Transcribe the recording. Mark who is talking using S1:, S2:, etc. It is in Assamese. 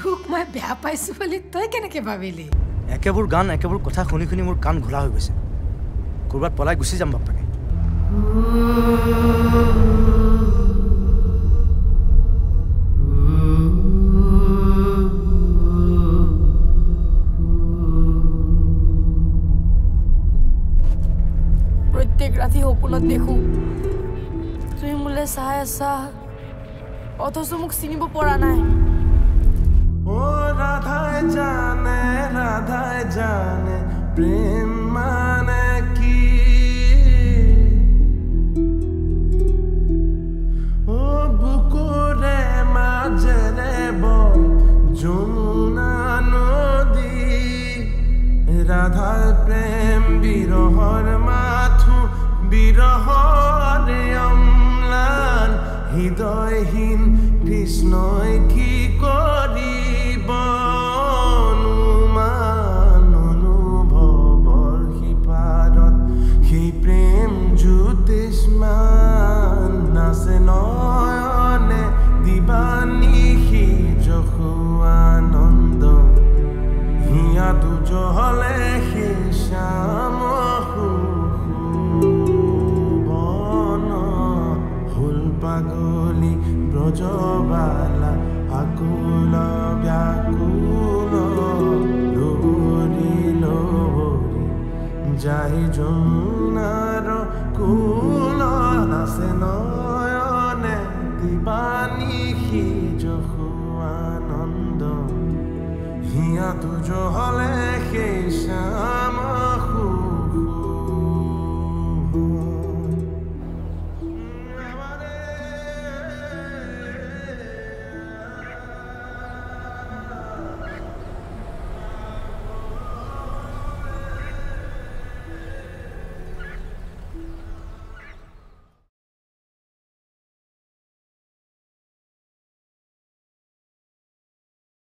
S1: তোক মই বেয়া পাইছো বুলি তই কেনেকে ভাবিলি
S2: একেবোৰ গান একেবোৰ কথা শুনি শুনি মোৰ কাণ ঘোলা হৈ গৈছে কৰবাত পলাই গুচি যাম বাপেকে
S3: প্ৰত্যেক ৰাতি সপোনত দেখো তুমি মোলে চাই আছা অথচ মোক চিনিব পৰা নাই
S4: ও রাধায় জানে প্রেম মানে কি ও বুকুরে মাঝরে বয় যমুনা নদী রাধার প্রেম বিরহর মাথু বিরহর অম্লান হৃদয়হীন কৃষ্ণই কি করিব অনুমান অনুভৱৰ সিপাৰত সেই প্ৰেম জ্যোতিষ্মান নাচে নয়নে দিবানিশি যশু আনন্দ হিয়াটো জহলে সেই শ্যাম পাগলি ব্রজবালা আকুল ব্যাকুল লোবরি লোবরি যাই যমুনার কুল নাচে নয়নে দিবানিশি যশু আনন্দ হিয়াটো জহলে সেই শ্যাম